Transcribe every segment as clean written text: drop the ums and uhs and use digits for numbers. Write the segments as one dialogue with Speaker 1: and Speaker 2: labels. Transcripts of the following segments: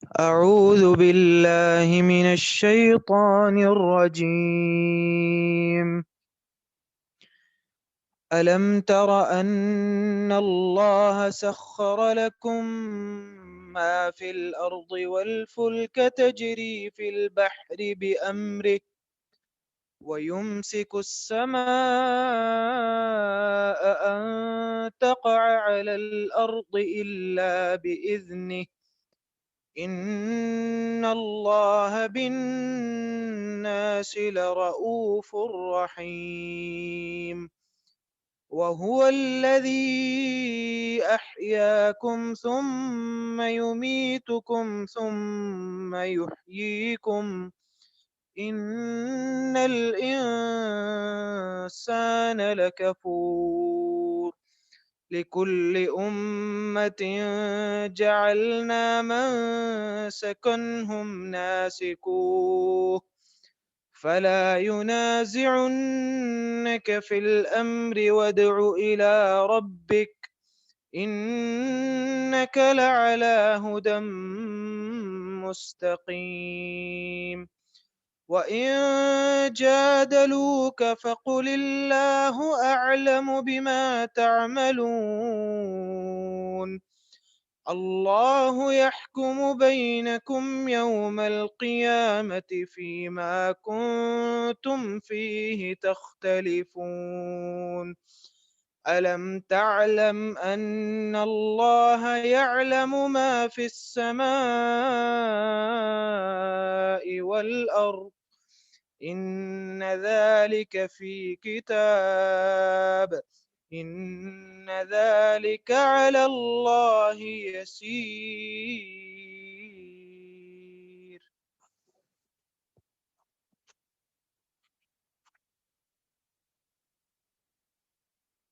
Speaker 1: أعوذ بالله من الشيطان الرجيم. ألم تر أن الله سخر لكم ما في الأرض والفلك تجري في البحر بأمره ويمسك السماء أن تقع على الأرض إلا بإذنه إن الله بالناس لرؤوف رحيم وهو الذي أحياكم ثم يميتكم ثم يحييكم إن الإنسان لكفور لكل أمة جعلنا منسكا هم ناسكوه فلا ينازعنك في الأمر وادع إلى ربك إنك لعلى هدى مستقيم وإن جادلوك فقل الله أعلم بما تعملون الله يحكم بينكم يوم القيامة فيما كنتم فيه تختلفون ألم تعلم أن الله يعلم ما في السماء والأرض إن ذلك في كتاب إن ذلك على الله يسير.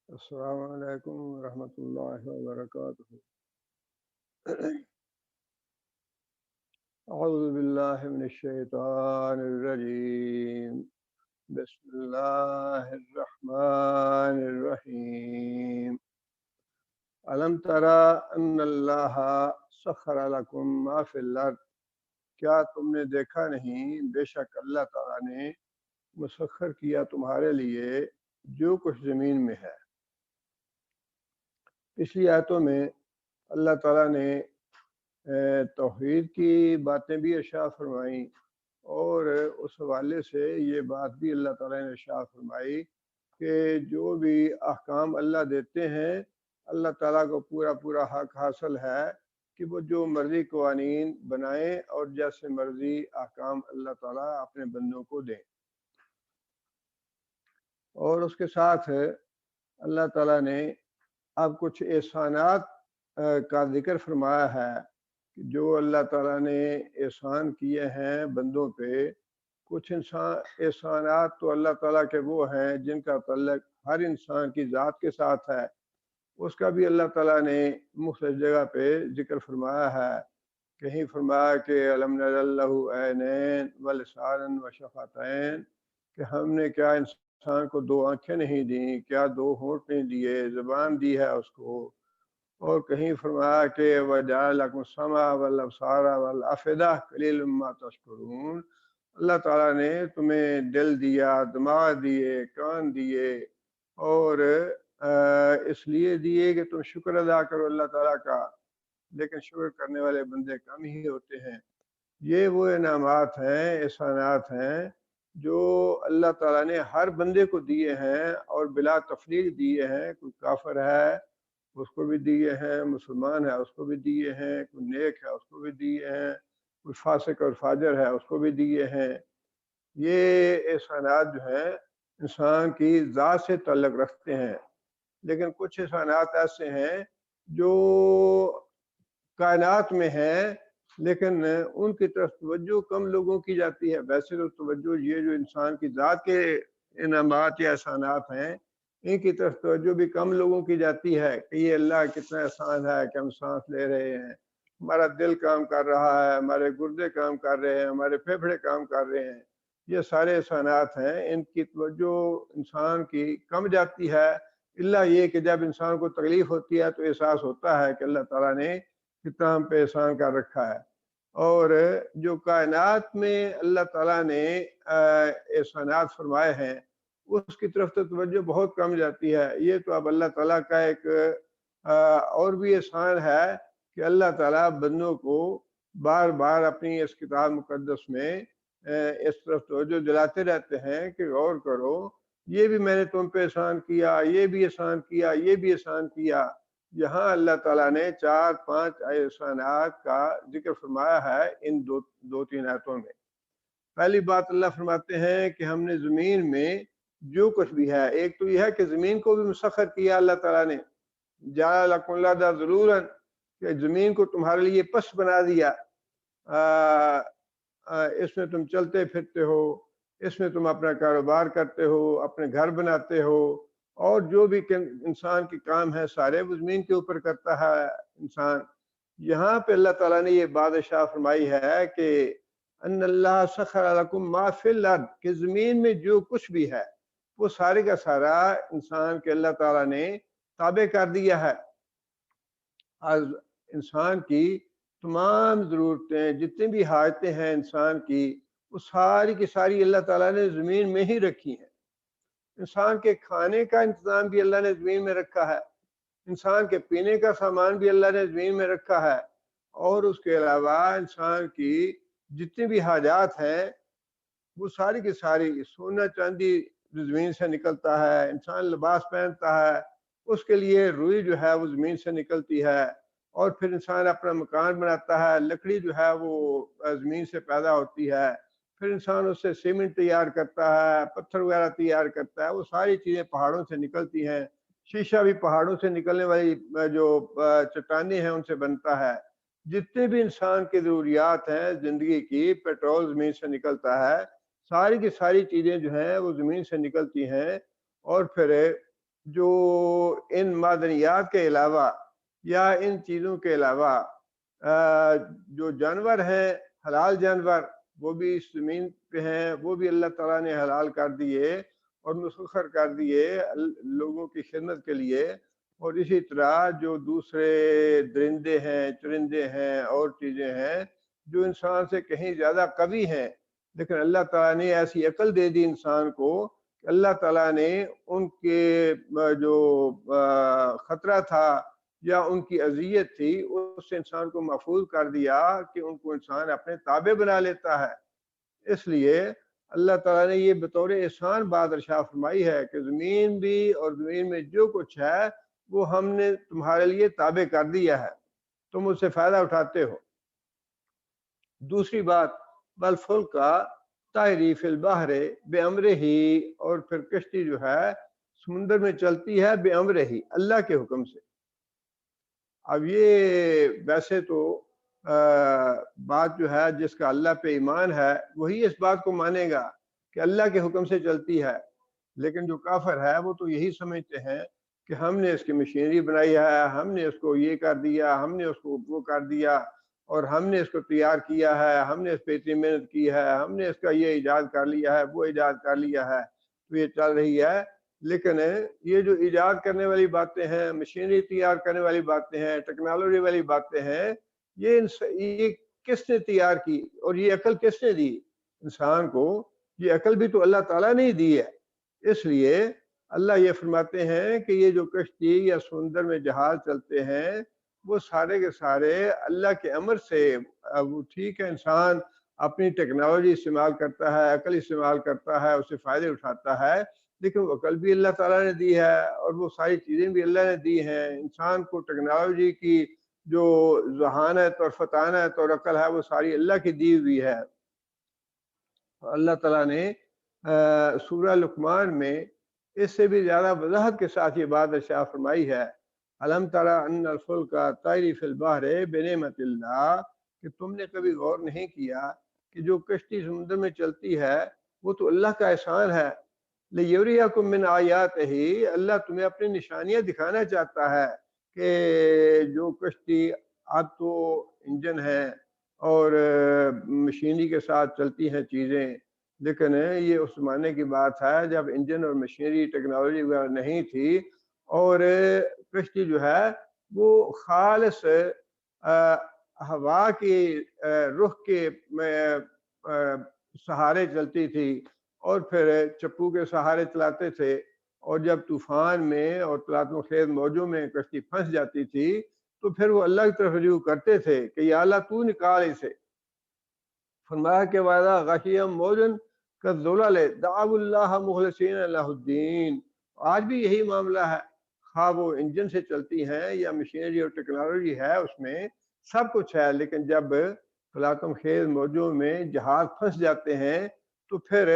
Speaker 2: السلام علیکم ورحمۃ اللہ وبرکاتہ۔ اعوذ باللہ من الشیطان الرجیم، بسم اللہ الرحمن الرحیم۔ علم ترى ان اللہ سخر لکم ما فی الارض، کیا تم نے دیکھا نہیں بے شک اللہ تعالیٰ نے مسخر کیا تمہارے لیے جو کچھ زمین میں ہے۔ پچھلی آیتوں میں اللہ تعالیٰ نے توحید کی باتیں بھی ارشاد فرمائیں، اور اس حوالے سے یہ بات بھی اللہ تعالیٰ نے ارشاد فرمائی کہ جو بھی احکام اللہ دیتے ہیں اللہ تعالیٰ کو پورا پورا حق حاصل ہے کہ وہ جو مرضی قوانین بنائیں اور جیسے مرضی احکام اللہ تعالیٰ اپنے بندوں کو دیں۔ اور اس کے ساتھ اللہ تعالیٰ نے اب کچھ احسانات کا ذکر فرمایا ہے کہ جو اللہ تعالیٰ نے احسان کیے ہیں بندوں پہ۔ کچھ احسانات تو اللہ تعالیٰ کے وہ ہیں جن کا تعلق ہر انسان کی ذات کے ساتھ ہے، اس کا بھی اللہ تعالیٰ نے مختلف جگہ پہ ذکر فرمایا ہے۔ کہیں فرمایا کہ الم نجعل لہ عینین ولسانا وشفتین، کہ ہم نے کیا انسان کو دو آنکھیں نہیں دیں، کیا دو ہونٹ نہیں دیے، زبان دی ہے اس کو۔ اور کہیں فرمایا کہ وَجَعَلَ لَكُمُ السَّمْعَ وَالْأَبْصَارَ وَالْأَفْئِدَةَ قَلِيلًا مَا تَشْكُرُونَ۔ اللہ تعالیٰ نے تمہیں دل دیا، دماغ دیے، کان دیے، اور اس لیے دیے کہ تم شکر ادا کرو اللہ تعالیٰ کا، لیکن شکر کرنے والے بندے کم ہی ہوتے ہیں۔ یہ وہ انعامات ہیں، احسانات ہیں جو اللہ تعالیٰ نے ہر بندے کو دیے ہیں اور بلا تفریق دیے ہیں۔ کوئی کافر ہے اس کو بھی دیے ہیں، مسلمان ہے اس کو بھی دیے ہیں، کوئی نیک ہے اس کو بھی دیے ہیں، کوئی فاسق اور فاجر ہے اس کو بھی دیے ہیں۔ یہ احسانات جو ہیں انسان کی ذات سے تعلق رکھتے ہیں، لیکن کچھ احسانات ایسے ہیں جو کائنات میں ہیں لیکن ان کی طرف توجہ کم لوگوں کی جاتی ہے۔ ویسے تو توجہ یہ جو انسان کی ذات کے انعامات یا احسانات ہیں ان کی طرف توجہ بھی کم لوگوں کی جاتی ہے کہ یہ اللہ کتنا احسان ہے کہ ہم سانس لے رہے ہیں، ہمارا دل کام کر رہا ہے، ہمارے گردے کام کر رہے ہیں، ہمارے پھیپھڑے کام کر رہے ہیں۔ یہ سارے احسانات ہیں، ان کی توجہ انسان کی کم جاتی ہے، الا یہ کہ جب انسان کو تکلیف ہوتی ہے تو احساس ہوتا ہے کہ اللہ تعالیٰ نے کتنا ہم پہ احسان کر رکھا ہے۔ اور جو کائنات میں اللہ تعالیٰ نے احسانات فرمائے ہیں اس کی طرف تو توجہ بہت کم جاتی ہے۔ یہ تو اب اللہ تعالیٰ کا ایک اور بھی احسان ہے کہ اللہ تعالیٰ بندوں کو بار بار اپنی اس کتاب مقدس میں اس طرف توجہ دلاتے رہتے ہیں کہ غور کرو، یہ بھی میں نے تم پہ احسان کیا، یہ بھی احسان کیا، یہ بھی احسان کیا۔ یہاں اللہ تعالیٰ نے 4-5 احسانات کا ذکر فرمایا ہے ان دو تین آیتوں میں۔ پہلی بات اللہ فرماتے ہیں کہ ہم نے زمین میں جو کچھ بھی ہے، ایک تو یہ ہے کہ زمین کو بھی مسخر کیا اللہ تعالیٰ نے، جعل لکم الارض ذلولا، کہ زمین کو تمہارے لیے پست بنا دیا، اس میں تم چلتے پھرتے ہو، اس میں تم اپنا کاروبار کرتے ہو، اپنے گھر بناتے ہو، اور جو بھی انسان کے کام ہے سارے وہ زمین کے اوپر کرتا ہے انسان۔ یہاں پہ اللہ تعالیٰ نے یہ بادشاہ فرمائی ہے کہ ان اللہ سخر لکم ما فی الارض، کہ زمین میں جو کچھ بھی ہے وہ سارے کا سارا انسان کے اللہ تعالیٰ نے تابع کر دیا ہے۔ آج انسان کی تمام ضرورتیں، جتنی بھی حاجتیں ہیں انسان کی، وہ ساری کی ساری اللہ تعالیٰ نے زمین میں ہی رکھی ہیں۔ انسان کے کھانے کا انتظام بھی اللہ نے زمین میں رکھا ہے، انسان کے پینے کا سامان بھی اللہ نے زمین میں رکھا ہے، اور اس کے علاوہ انسان کی جتنی بھی حاجات ہیں وہ ساری کی ساری، سونا چاندی زمین سے نکلتا ہے، انسان لباس پہنتا ہے اس کے لیے روئی جو ہے وہ زمین سے نکلتی ہے، اور پھر انسان اپنا مکان بناتا ہے، لکڑی جو ہے وہ زمین سے پیدا ہوتی ہے، پھر انسان اس سے سیمنٹ تیار کرتا ہے، پتھر وغیرہ تیار کرتا ہے، وہ ساری چیزیں پہاڑوں سے نکلتی ہیں۔ شیشہ بھی پہاڑوں سے نکلنے والی جو چٹانیں ہیں ان سے بنتا ہے۔ جتنے بھی انسان کی ضروریات ہیں زندگی کی، پیٹرول زمین سے نکلتا ہے، ساری کی ساری چیزیں جو ہیں وہ زمین سے نکلتی ہیں۔ اور پھر جو ان معدنیات کے علاوہ یا ان چیزوں کے علاوہ جو جانور ہیں، حلال جانور، وہ بھی اس زمین پہ ہیں، وہ بھی اللہ تعالیٰ نے حلال کر دیے اور مسخر کر دیے لوگوں کی خدمت کے لیے۔ اور اسی طرح جو دوسرے درندے ہیں، چرندے ہیں اور چیزیں ہیں جو انسان سے کہیں زیادہ قوی ہیں، لیکن اللہ تعالیٰ نے ایسی عقل دے دی انسان کو کہ اللہ تعالیٰ نے ان کے جو خطرہ تھا یا ان کی اذیت تھی اس سے انسان کو محفوظ کر دیا کہ ان کو انسان اپنے تابع بنا لیتا ہے۔ اس لیے اللہ تعالیٰ نے یہ بطور احسان بات ارشاد فرمائی ہے کہ زمین بھی اور زمین میں جو کچھ ہے وہ ہم نے تمہارے لیے تابع کر دیا ہے، تم اس سے فائدہ اٹھاتے ہو۔ دوسری بات، والفلک طیری فی البحر بامرہ، اور پھر کشتی جو ہے سمندر میں چلتی ہے بامرہ، اللہ کے حکم سے۔ اب یہ ویسے تو بات جو ہے جس کا اللہ پہ ایمان ہے وہی اس بات کو مانے گا کہ اللہ کے حکم سے چلتی ہے، لیکن جو کافر ہے وہ تو یہی سمجھتے ہیں کہ ہم نے اس کی مشینری بنائی ہے، ہم نے اس کو یہ کر دیا، ہم نے اس کو وہ کر دیا، اور ہم نے اس کو تیار کیا ہے، ہم نے اس پہ اتنی محنت کی ہے، ہم نے اس کا یہ ایجاد کر لیا ہے، وہ ایجاد کر لیا ہے، تو یہ چل رہی ہے۔ لیکن یہ جو ایجاد کرنے والی باتیں ہیں، مشینری تیار کرنے والی باتیں ہیں، ٹیکنالوجی والی باتیں ہیں، یہ کس نے تیار کی اور یہ عقل کس نے دی انسان کو؟ یہ عقل بھی تو اللہ تعالیٰ نے ہی دی ہے۔ اس لیے اللہ یہ فرماتے ہیں کہ یہ جو کشتی یا سمندر میں جہاز چلتے ہیں وہ سارے کے سارے اللہ کے امر سے، وہ ٹھیک ہے انسان اپنی ٹیکنالوجی استعمال کرتا ہے، عقل استعمال کرتا ہے، اسے فائدے اٹھاتا ہے، لیکن وہ عقل بھی اللہ تعالیٰ نے دی ہے اور وہ ساری چیزیں بھی اللہ نے دی ہیں۔ انسان کو ٹیکنالوجی کی جو ذہانت اور فطانت اور عقل ہے وہ ساری اللہ کی دی ہوئی ہے۔ اللہ تعالیٰ نے سورہ لقمان میں اس سے بھی زیادہ وضاحت کے ساتھ یہ بات ارشاد فرمائی ہے، الم تری ان الفلک طیری فی البحر بنعمت اللہ، کہ تم نے کبھی غور نہیں کیا کہ جو کشتی سمندر میں چلتی ہے وہ تو اللہ کا احسان ہے۔ لیریکم من آیاتہ، اللہ تمہیں اپنی نشانیاں دکھانا چاہتا ہے کہ جو کشتی اب تو انجن ہے اور مشینری کے ساتھ چلتی ہیں چیزیں، لیکن یہ اس زمانے کی بات ہے جب انجن اور مشینری ٹیکنالوجی وغیرہ نہیں تھی، اور کشتی جو ہے وہ خالص ہوا کی رخ کے سہارے چلتی تھی اور پھر چپو کے سہارے چلاتے تھے، اور جب طوفان میں اور طلاتم خیز موجوں میں کشتی پھنس جاتی تھی تو پھر وہ اللہ کی طرف رجوع کرتے تھے کہ یا اللہ تو نکال اسے۔ فرمایا کہ وَإِذَا غَشِيَهُمْ مَوْجٌ كَالظُّلَلِ دَعَوُا اللَّهَ مُخْلِصِينَ لَهُ الدِّينَ۔ آج بھی یہی معاملہ ہے، خواہ وہ انجن سے چلتی ہیں یا مشینری اور ٹیکنالوجی ہے، اس میں سب کچھ ہے، لیکن جب طلاتم خیز موجوں میں جہاز پھنس جاتے ہیں تو پھر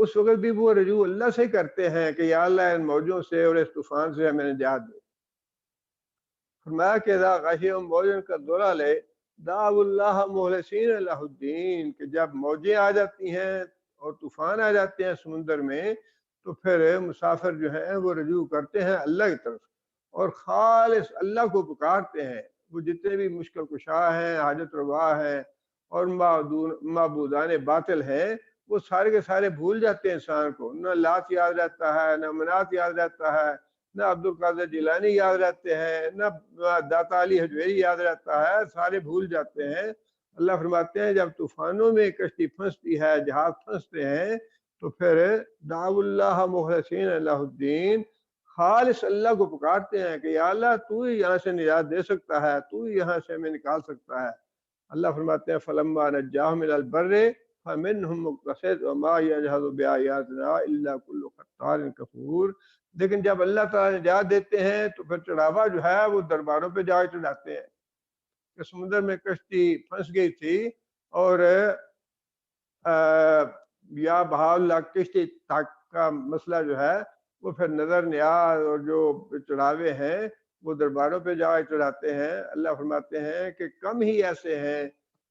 Speaker 2: اس وقت بھی وہ رجوع اللہ سے کرتے ہیں کہ یا اللہ ان موجوں سے اور اس طوفان سے ہمیں نجات دے۔ فرمایا کہ اذا غشیہم موج کالظلل دعوا اللہ مخلصین لہ الدین، کہ جب موجیں آ جاتی ہیں اور طوفان آ جاتے ہیں سمندر میں تو پھر مسافر جو ہیں وہ رجوع کرتے ہیں اللہ کی طرف اور خالص اللہ کو پکارتے ہیں۔ وہ جتنے بھی مشکل کشا ہیں، حاجت روا ہیں اور معبودان باطل ہیں، وہ سارے کے سارے بھول جاتے ہیں انسان کو۔ نہ لات یاد رہتا ہے، نہ منات یاد رہتا ہے، نہ عبد القادر جیلانی یاد رہتے ہیں، نہ داتا علی حجویری یاد رہتا ہے، سارے بھول جاتے ہیں۔ اللہ فرماتے ہیں جب طوفانوں میں کشتی پھنستی ہے، جہاز پھنستے ہیں تو پھر دعوا اللہ مخلصین لہ الدین، خالص اللہ کو پکارتے ہیں کہ یا اللہ تو ہی یہاں سے نجات دے سکتا ہے، تو ہی یہاں سے ہمیں نکال سکتا ہے۔ اللہ فرماتے ہیں فلما نجاہم الی البر فمنہم مقتصد وما یجحد بآیاتنا الا کل ختار کفور۔ لیکن جب اللہ تعالیٰ نجات دیتے ہیں تو پھر چڑھاوا جو ہے وہ درباروں پہ جا چڑھاتے ہیں کہ سمندر میں کشتی پھنس گئی تھی اور یا بہا اللہ کشتی تک کا مسئلہ جو ہے وہ پھر نظر نیاز اور جو چڑھاوے ہیں وہ درباروں پہ جا چڑھاتے ہیں۔ اللہ فرماتے ہیں کہ کم ہی ایسے ہیں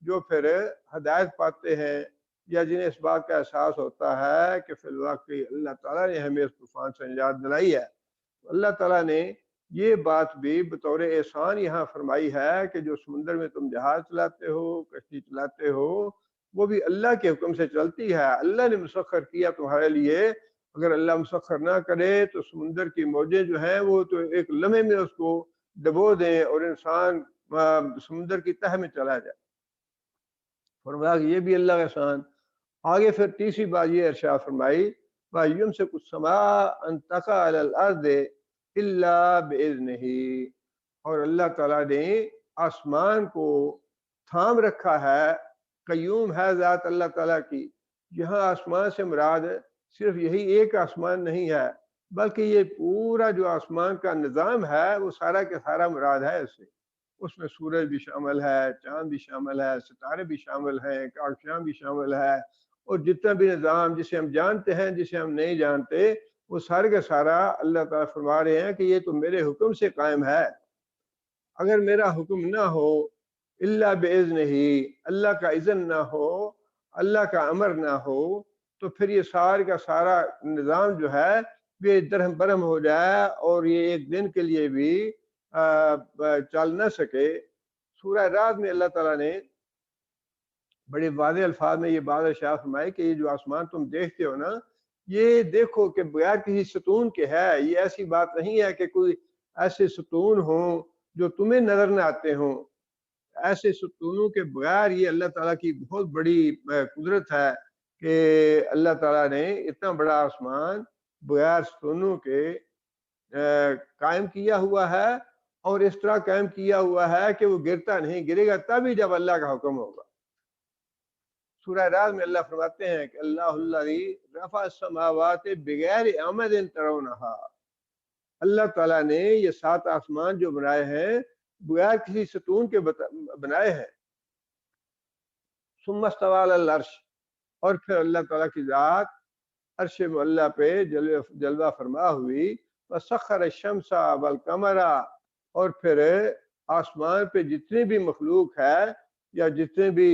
Speaker 2: جو پھر ہدایت پاتے ہیں یا جنہیں اس بات کا احساس ہوتا ہے کہ فی الواقع اللہ تعالیٰ نے ہمیں اس طوفان سے نجات دلائی ہے۔ اللہ تعالیٰ نے یہ بات بھی بطور احسان یہاں فرمائی ہے کہ جو سمندر میں تم جہاز چلاتے ہو، کشتی چلاتے ہو، وہ بھی اللہ کے حکم سے چلتی ہے، اللہ نے مسخر کیا تمہارے لیے۔ اگر اللہ مسخر نہ کرے تو سمندر کی موجیں جو ہیں وہ تو ایک لمحے میں اس کو ڈبو دیں اور انسان سمندر کی تہہ میں چلا جائے۔ فرمایا کہ یہ بھی اللہ کا احسان۔ آگے پھر تیسری بات یہ ارشاد فرمائی وَيُمْسِكُ السَّمَاءَ أَن تَقَعَ عَلَى الْأَرْضِ إِلَّا بِإِذْنِهِ، اور اللہ تعالیٰ نے آسمان کو تھام رکھا ہے، قیوم ہے ذات اللہ تعالیٰ کی۔ یہاں آسمان سے مراد صرف یہی ایک آسمان نہیں ہے بلکہ یہ پورا جو آسمان کا نظام ہے وہ سارا کے سارا مراد ہے اس سے۔ اس میں سورج بھی شامل ہے، چاند بھی شامل ہے، ستارے بھی شامل ہیں، کاکشاں بھی شامل ہے، اور جتنا بھی نظام جسے ہم جانتے ہیں جسے ہم نہیں جانتے وہ سارے کا سارا اللہ تعالیٰ فرما رہے ہیں کہ یہ تو میرے حکم سے قائم ہے۔ اگر میرا حکم نہ ہو، اللہ بِإِذْنِهِ، اللہ کا اذن نہ ہو، اللہ کا امر نہ ہو، تو پھر یہ سارے کا سارا نظام جو ہے یہ درہم برہم ہو جائے اور یہ ایک دن کے لیے بھی چل نہ سکے۔ سورہ رعد میں اللہ تعالیٰ نے بڑے واضح الفاظ میں یہ بات ارشاد فرمائی کہ یہ جو آسمان تم دیکھتے ہو نا، یہ دیکھو کہ بغیر کسی ستون کے ہے۔ یہ ایسی بات نہیں ہے کہ کوئی ایسے ستون ہوں جو تمہیں نظر نہ آتے ہوں۔ ایسے ستونوں کے بغیر یہ اللہ تعالیٰ کی بہت بڑی قدرت ہے کہ اللہ تعالیٰ نے اتنا بڑا آسمان بغیر ستونوں کے قائم کیا ہوا ہے، اور اس طرح قائم کیا ہوا ہے کہ وہ گرتا نہیں، گرے گا تبھی جب اللہ کا حکم ہوگا۔ سورہ رعد میں اللہ فرماتے ہیں کہ اللہ الذی رفع السماوات بغیر عمد ترونہا، اللہ تعالیٰ نے یہ 7 آسمان جو بنائے ہیں بغیر کسی ستون کے بنائے ہیں۔ ثم استوى علی العرش، اور پھر اللہ تعالیٰ کی ذات عرش معلیٰ پہ جلوہ فرما ہوئی۔ وسخر الشمس والقمر، اور پھر آسمان پہ جتنے بھی مخلوق ہے یا جتنے بھی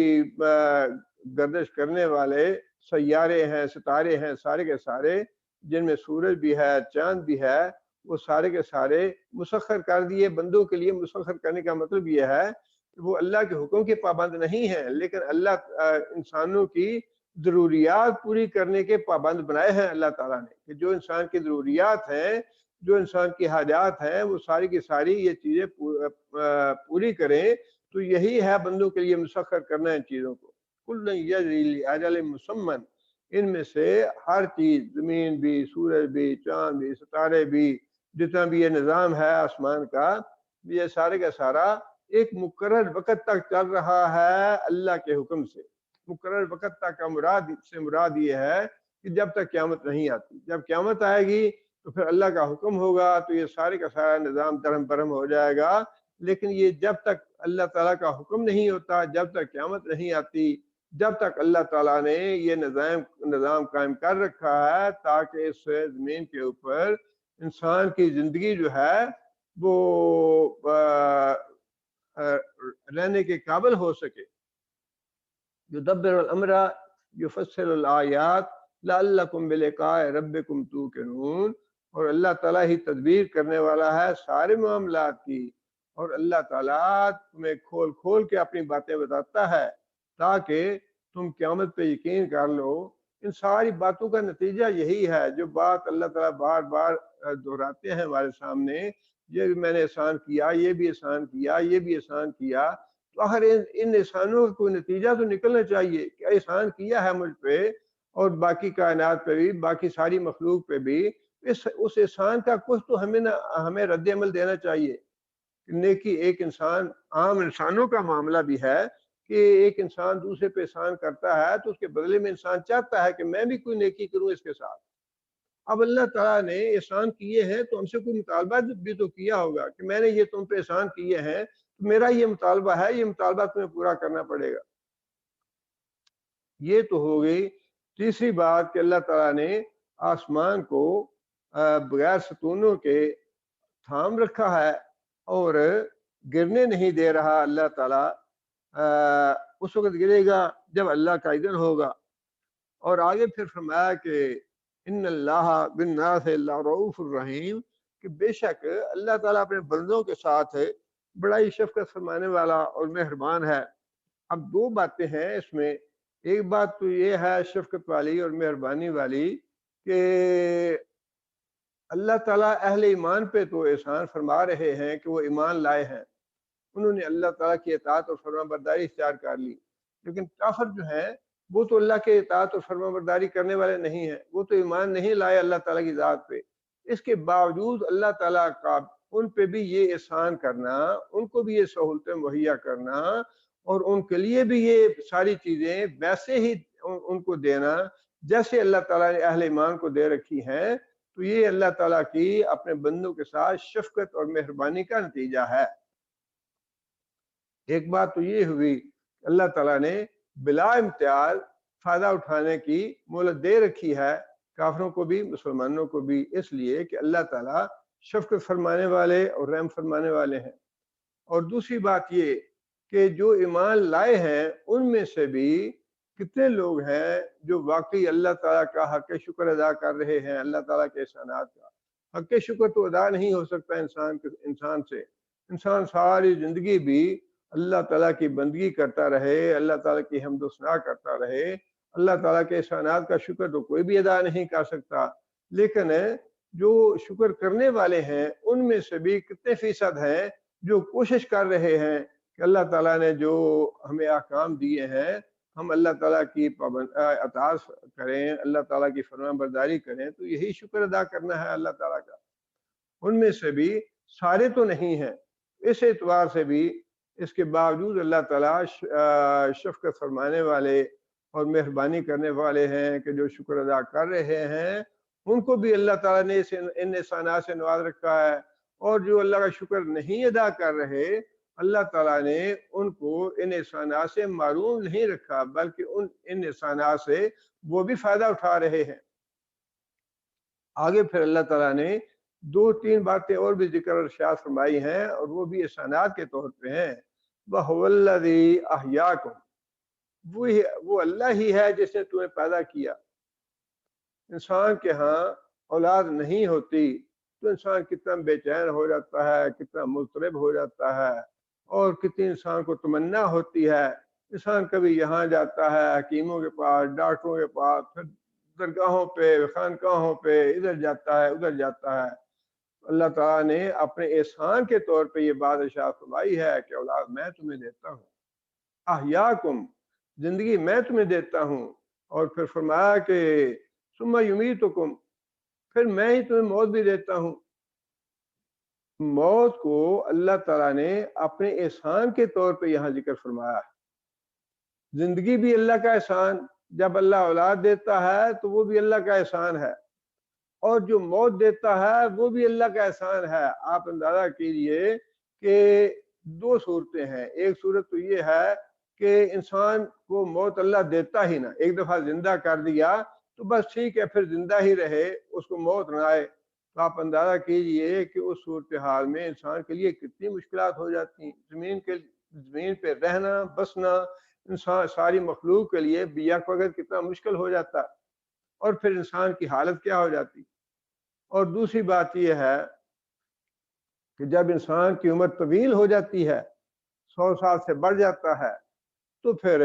Speaker 2: گردش کرنے والے سیارے ہیں، ستارے ہیں، سارے کے سارے جن میں سورج بھی ہے، چاند بھی ہے، وہ سارے کے سارے مسخر کر دیے بندوں کے لیے۔ مسخر کرنے کا مطلب یہ ہے کہ وہ اللہ کے حکم کے پابند نہیں ہیں، لیکن اللہ انسانوں کی ضروریات پوری کرنے کے پابند بنائے ہیں اللہ تعالیٰ نے، کہ جو انسان کی ضروریات ہیں، جو انسان کی حاجات ہیں، وہ ساری کی ساری یہ چیزیں پوری کریں۔ تو یہی ہے بندوں کے لیے مسخر کرنا ان چیزوں کو. کل یجری لاجل مسمى، ان میں سے ہر چیز، زمین بھی، سورج بھی، چاند بھی، ستارے بھی، جتنا بھی یہ نظام ہے آسمان کا، یہ سارے کا سارا ایک مقرر وقت تک چل رہا ہے اللہ کے حکم سے. مقرر وقت تک کا مراد یہ ہے کہ جب تک قیامت نہیں آتی. جب قیامت آئے گی تو پھر اللہ کا حکم ہوگا تو یہ سارے کا سارا نظام درہم برہم ہو جائے گا. لیکن یہ جب تک اللہ تعالیٰ کا حکم نہیں ہوتا، جب تک قیامت نہیں آتی، جب تک اللہ تعالیٰ نے یہ نظام قائم کر رکھا ہے تاکہ اس زمین کے اوپر انسان کی زندگی جو ہے وہ رہنے کے قابل ہو سکے. یدبر الامر یفصل الآیات لعلکم بلقاء ربکم توقنون. اور اللہ تعالیٰ ہی تدبیر کرنے والا ہے سارے معاملات کی، اور اللہ تعالیٰ تمہیں کھول کھول کے اپنی باتیں بتاتا ہے تاکہ تم قیامت پہ یقین کر لو. ان ساری باتوں کا نتیجہ یہی ہے جو بات اللہ تعالیٰ بار بار دہراتے ہیں ہمارے سامنے، یہ بھی میں نے احسان کیا، یہ بھی احسان کیا، یہ بھی احسان کیا. تو آخر ان احسانوں کا کوئی نتیجہ تو نکلنا چاہیے کہ احسان کیا ہے مجھ پہ اور باقی کائنات پہ بھی، باقی ساری مخلوق پہ بھی. اس احسان کا کچھ تو ہمیں رد عمل دینا چاہیے. نیکی ایک انسان، عام انسانوں کا معاملہ بھی ہے کہ ایک انسان دوسرے پہ احسان کرتا ہے تو اس کے بدلے میں انسان چاہتا ہے کہ میں بھی کوئی نیکی کروں اس کے ساتھ. اب اللہ تعالیٰ نے احسان کیے ہیں تو ہم سے کوئی مطالبہ بھی تو کیا ہوگا کہ میں نے یہ تم پہ احسان کیے ہیں تو میرا یہ مطالبہ ہے، یہ مطالبہ تمہیں پورا کرنا پڑے گا. یہ تو ہو گئی تیسری بات کہ اللہ تعالیٰ نے آسمان کو بغیر ستونوں کے تھام رکھا ہے اور گرنے نہیں دے رہا. اللہ تعالیٰ اس وقت گرے گا جب اللہ کا اذن ہوگا. اور آگے پھر فرمایا کہ ان اللہ بالناس لرؤوف الرحیم، کہ بے شک اللہ تعالیٰ اپنے بندوں کے ساتھ بڑا ہی شفقت فرمانے والا اور مہربان ہے. اب دو باتیں ہیں اس میں. ایک بات تو یہ ہے شفقت والی اور مہربانی والی کہ اللہ تعالیٰ اہل ایمان پہ تو احسان فرما رہے ہیں کہ وہ ایمان لائے ہیں، انہوں نے اللہ تعالیٰ کی اطاعت اور فرما برداری اختیار کر لی. لیکن کافر جو ہیں وہ تو اللہ کے اطاعت اور فرما برداری کرنے والے نہیں ہیں، وہ تو ایمان نہیں لائے اللہ تعالیٰ کی ذات پہ. اس کے باوجود اللہ تعالیٰ کا ان پہ بھی یہ احسان کرنا، ان کو بھی یہ سہولتیں مہیا کرنا اور ان کے لیے بھی یہ ساری چیزیں ویسے ہی ان کو دینا جیسے اللہ تعالیٰ نے اہل ایمان کو دے رکھی ہیں، تو یہ اللہ تعالیٰ کی اپنے بندوں کے ساتھ شفقت اور مہربانی کا نتیجہ ہے. ایک بات تو یہ ہوئی اللہ تعالیٰ نے بلا امتیاز فائدہ اٹھانے کی مہلت دے رکھی ہے کافروں کو بھی مسلمانوں کو بھی، اس لیے کہ اللہ تعالیٰ شفقت فرمانے والے اور رحم فرمانے والے ہیں. اور دوسری بات یہ کہ جو ایمان لائے ہیں ان میں سے بھی کتنے لوگ ہیں جو واقعی اللہ تعالیٰ کا حق شکر ادا کر رہے ہیں. اللہ تعالیٰ کے احسانات کا حق شکر تو ادا نہیں ہو سکتا انسان سے. انسان ساری زندگی بھی اللہ تعالیٰ کی بندگی کرتا رہے، اللہ تعالیٰ کی حمد و ثنا کرتا رہے، اللہ تعالیٰ کے احسانات کا شکر تو کوئی بھی ادا نہیں کر سکتا. لیکن جو شکر کرنے والے ہیں ان میں سے بھی کتنے فیصد ہیں جو کوشش کر رہے ہیں کہ اللہ تعالیٰ نے جو ہمیں احکام دیے ہیں ہم اللہ تعالیٰ کی اطاعت کریں، اللہ تعالیٰ کی فرمان برداری کریں، تو یہی شکر ادا کرنا ہے اللہ تعالیٰ کا. ان میں سے بھی سارے تو نہیں ہیں. اس اعتبار سے بھی اس کے باوجود اللہ تعالیٰ شفقت فرمانے والے اور مہربانی کرنے والے ہیں کہ جو شکر ادا کر رہے ہیں ان کو بھی اللہ تعالیٰ نے ان احسانات سے نواز رکھا ہے. اور جو اللہ کا شکر نہیں ادا کر رہے اللہ تعالیٰ نے ان کو ان احسانات سے محروم نہیں رکھا بلکہ ان احسانات سے وہ بھی فائدہ اٹھا رہے ہیں. آگے پھر اللہ تعالیٰ نے دو تین باتیں اور بھی ذکر اور ارشاد فرمائی ہیں اور وہ بھی احسانات کے طور پہ ہیں. وَهُوَ الَّذِي أَحْيَاكُمْ، وہ اللہ ہی ہے جس نے تمہیں پیدا کیا. انسان کے ہاں اولاد نہیں ہوتی تو انسان کتنا بے چین ہو جاتا ہے، کتنا مضطرب ہو جاتا ہے اور کتنی انسان کو تمنا ہوتی ہے. انسان کبھی یہاں جاتا ہے حکیموں کے پاس، ڈاکٹروں کے پاس، پھر درگاہوں پہ، خانقاہوں پہ، ادھر جاتا ہے ادھر جاتا ہے. اللہ تعالیٰ نے اپنے احسان کے طور پہ یہ بات ارشاد فرمائی ہے کہ اولاد میں تمہیں دیتا ہوں، احیاکم زندگی میں تمہیں دیتا ہوں، اور پھر فرمایا کہ ثم یمیتکم پھر میں ہی تمہیں موت بھی دیتا ہوں۔ موت کو اللہ تعالیٰ نے اپنے احسان کے طور پہ یہاں ذکر فرمایا ہے۔ زندگی بھی اللہ کا احسان، جب اللہ اولاد دیتا ہے تو وہ بھی اللہ کا احسان ہے، اور جو موت دیتا ہے وہ بھی اللہ کا احسان ہے۔ آپ اندازہ کیجئے کہ دو صورتیں ہیں، ایک صورت تو یہ ہے کہ انسان کو موت اللہ دیتا ہی نہ، ایک دفعہ زندہ کر دیا تو بس ٹھیک ہے، پھر زندہ ہی رہے، اس کو موت نہ آئے، تو آپ اندازہ کیجئے کہ اس صورتحال میں انسان کے لیے کتنی مشکلات ہو جاتی ہیں۔ زمین پہ رہنا بسنا انسان ساری مخلوق کے لیے بیک وقت کتنا مشکل ہو جاتا، اور پھر انسان کی حالت کیا ہو جاتی۔ اور دوسری بات یہ ہے کہ جب انسان کی عمر طویل ہو جاتی ہے، 100 سال سے بڑھ جاتا ہے، تو پھر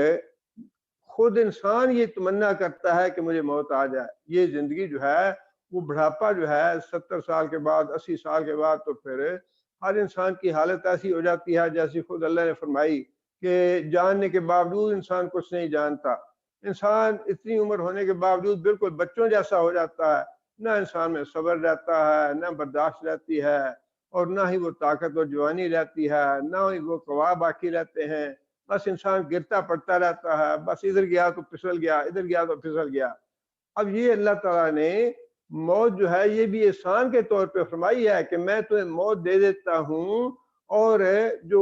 Speaker 2: خود انسان یہ تمنا کرتا ہے کہ مجھے موت آ جائے۔ یہ زندگی جو ہے وہ بڑھاپا جو ہے 70 سال کے بعد 80 سال کے بعد، تو پھر ہر انسان کی حالت ایسی ہو جاتی ہے جیسی خود اللہ نے فرمائی کہ جاننے کے باوجود انسان کچھ نہیں جانتا۔ انسان اتنی عمر ہونے کے باوجود بالکل بچوں جیسا ہو جاتا ہے، نہ انسان میں صبر رہتا ہے، نہ برداشت رہتی ہے، اور نہ ہی وہ طاقت اور جوانی رہتی ہے، نہ ہی وہ قوا باقی رہتے ہیں۔ بس انسان گرتا پڑتا رہتا ہے، بس ادھر گیا تو پھسل گیا، ادھر گیا تو پھسل گیا۔ اب یہ اللہ تعالیٰ نے موت جو ہے یہ بھی احسان کے طور پہ فرمائی ہے کہ میں تمہیں موت دے دیتا ہوں، اور جو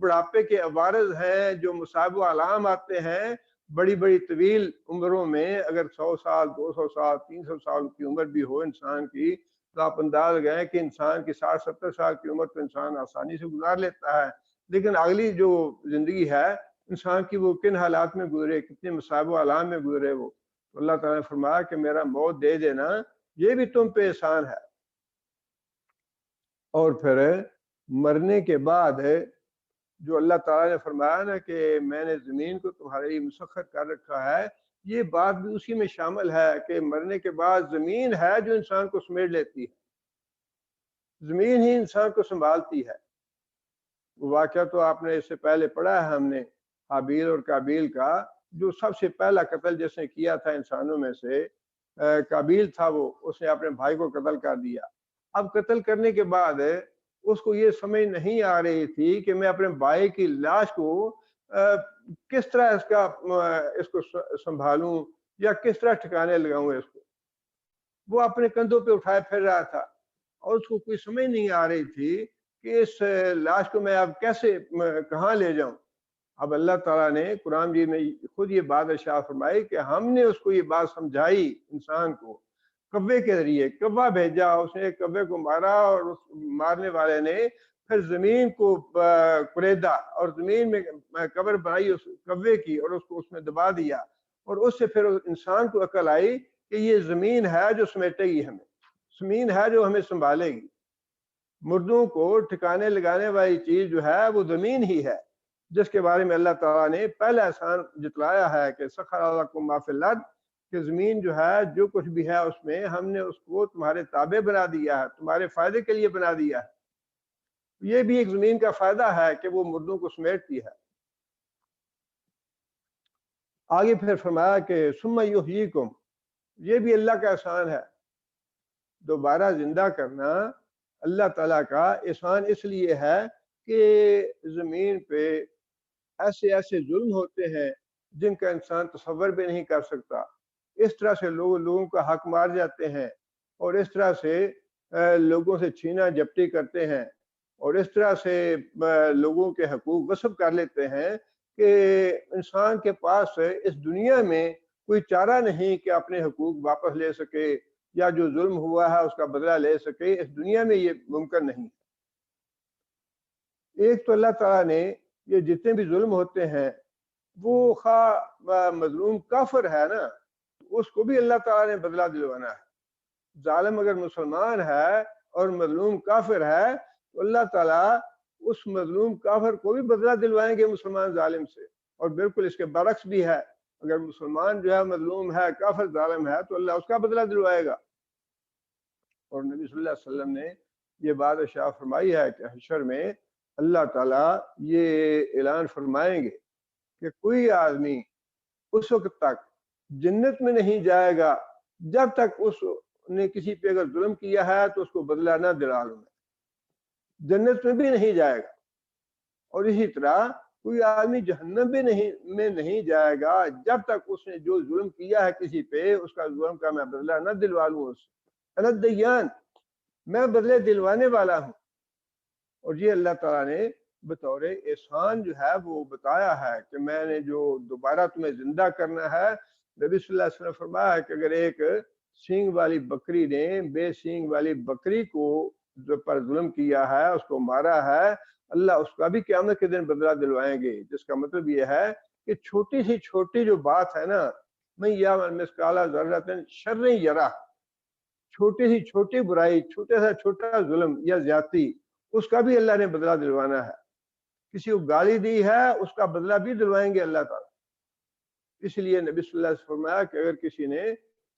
Speaker 2: بڑھاپے کے عوارض ہیں، جو مصائب و آلام آتے ہیں بڑی بڑی طویل عمروں میں، اگر 100 سال 200 سال 300 سال کی عمر بھی ہو انسان کی، تو آپ انداز گئے کہ انسان کی 60-70 سال کی عمر تو انسان آسانی سے گزار لیتا ہے، لیکن اگلی جو زندگی ہے انسان کی وہ کن حالات میں گزرے، کتنے مصائب و آلام میں گزرے وہ۔ تو اللہ تعالیٰ نے فرمایا کہ میرا موت دے دینا یہ بھی تم پہ احسان ہے۔ اور پھر مرنے کے بعد جو اللہ تعالیٰ نے فرمایا نا کہ میں نے زمین کو تمہارے لیے مسخر کر رکھا ہے، یہ بات بھی اسی میں شامل ہے کہ مرنے کے بعد زمین ہے جو انسان کو سمیٹ لیتی ہے، زمین ہی انسان کو سنبھالتی ہے۔ واقعہ تو آپ نے اس سے پہلے پڑھا ہے ہم نے، حابیل اور قابیل کا، جو سب سے پہلا قتل جس نے کیا تھا انسانوں میں سے قابیل تھا، وہ اس نے اپنے بھائی کو قتل کر دیا۔ اب قتل کرنے کے بعد اس کو یہ سمجھ نہیں آ رہی تھی کہ میں اپنے بھائی کی لاش کو کس طرح اس کو سنبھالوں یا کس طرح ٹھکانے لگاؤں اس کو۔ وہ اپنے کندھوں پہ اٹھائے پھر رہا تھا، اور اس کو کوئی سمجھ نہیں آ رہی تھی کہ اس لاش کو میں اب کیسے کہاں لے جاؤں۔ اب اللہ تعالیٰ نے قرآن جی میں خود یہ بات ارشاد فرمائی کہ ہم نے اس کو یہ بات سمجھائی انسان کو کوے کے ذریعے، کوہ بھیجا، اس نے کوے کو مارا، اور اس مارنے والے نے پھر زمین کو کریدا اور زمین میں قبر بنائی اس کوے کی، اور اس کو اس میں دبا دیا، اور اس سے پھر انسان کو عقل آئی کہ یہ زمین ہے جو سمیٹے گی ہمیں، زمین ہے جو ہمیں سنبھالے گی۔ مردوں کو ٹھکانے لگانے والی چیز جو ہے وہ زمین ہی ہے، جس کے بارے میں اللہ تعالیٰ نے پہلا احسان جتلایا ہے کہ سخر لکم ما فی الارض، کہ زمین جو ہے جو کچھ بھی ہے اس میں ہم نے اس کو تمہارے تابع بنا دیا ہے، تمہارے فائدے کے لیے بنا دیا ہے۔ یہ بھی ایک زمین کا فائدہ ہے کہ وہ مردوں کو سمیٹتی ہے۔ آگے پھر فرمایا کہ ثم یحییکم، یہ بھی اللہ کا احسان ہے، دوبارہ زندہ کرنا اللہ تعالیٰ کا احسان اس لیے ہے کہ زمین پہ ایسے ایسے ظلم ہوتے ہیں جن کا انسان تصور بھی نہیں کر سکتا۔ اس طرح سے لوگوں کا حق مار جاتے ہیں، اور اس طرح سے لوگوں سے چھینا جھپٹی کرتے ہیں، اور اس طرح سے لوگوں کے حقوق غصب کر لیتے ہیں کہ انسان کے پاس اس دنیا میں کوئی چارہ نہیں کہ اپنے حقوق واپس لے سکے یا جو ظلم ہوا ہے اس کا بدلہ لے سکے۔ اس دنیا میں یہ ممکن نہیں۔ ایک تو اللہ تعالیٰ نے یہ جتنے بھی ظلم ہوتے ہیں، وہ خواہ مظلوم کافر ہے نا، اس کو بھی اللہ تعالیٰ نے بدلہ دلوانا ہے۔ ظالم اگر مسلمان ہے اور مظلوم کافر ہے تو اللہ تعالیٰ اس مظلوم کافر کو بھی بدلہ دلوائیں گے مسلمان ظالم سے، اور بالکل اس کے برعکس بھی ہے، اگر مسلمان جو ہے مظلوم ہے، کافر ظالم ہے، تو اللہ اس کا بدلہ دلوائے گا۔ اور نبی صلی اللہ علیہ وسلم نے یہ بات ارشاد فرمائی ہے کہ حشر میں اللہ تعالیٰ یہ اعلان فرمائیں گے کہ کوئی آدمی اس وقت تک جنت میں نہیں جائے گا جب تک اس نے کسی پہ اگر ظلم کیا ہے تو اس کو بدلہ نہ دلا لوں میں، جنت میں بھی نہیں جائے گا۔ اور اسی طرح کوئی آدمی جہنم میں نہیں جائے گا جب تک اس نے جو ظلم کیا ہے کسی پہ اس کا ظلم کا میں بدلہ نہ دلوا لوں اس سے۔ انا الدیان، میں بدلے دلوانے والا ہوں۔ اور یہ اللہ تعالیٰ نے بطور احسان جو ہے وہ بتایا ہے کہ میں نے جو دوبارہ تمہیں زندہ کرنا ہے۔ نبی صلی اللہ علیہ وسلم فرمایا ہے کہ اگر ایک سینگ والی بکری نے بے سینگ والی بکری کو جو پر ظلم کیا ہے، اس کو مارا ہے، اللہ اس کا بھی قیامت کے دن بدلہ دلوائیں گے۔ جس کا مطلب یہ ہے کہ چھوٹی سی چھوٹی جو بات ہے نا، میں یعمل مثقال ذرۃ شر یرہ، چھوٹی سی چھوٹی برائی، چھوٹا سا چھوٹا ظلم یا زیادتی، اس کا بھی اللہ نے بدلہ دلوانا ہے۔ کسی کو گالی دی ہے اس کا بدلہ بھی دلوائیں گے اللہ تعالیٰ۔ اس لیے نبی صلی اللہ علیہ وسلم فرمایا کہ اگر کسی نے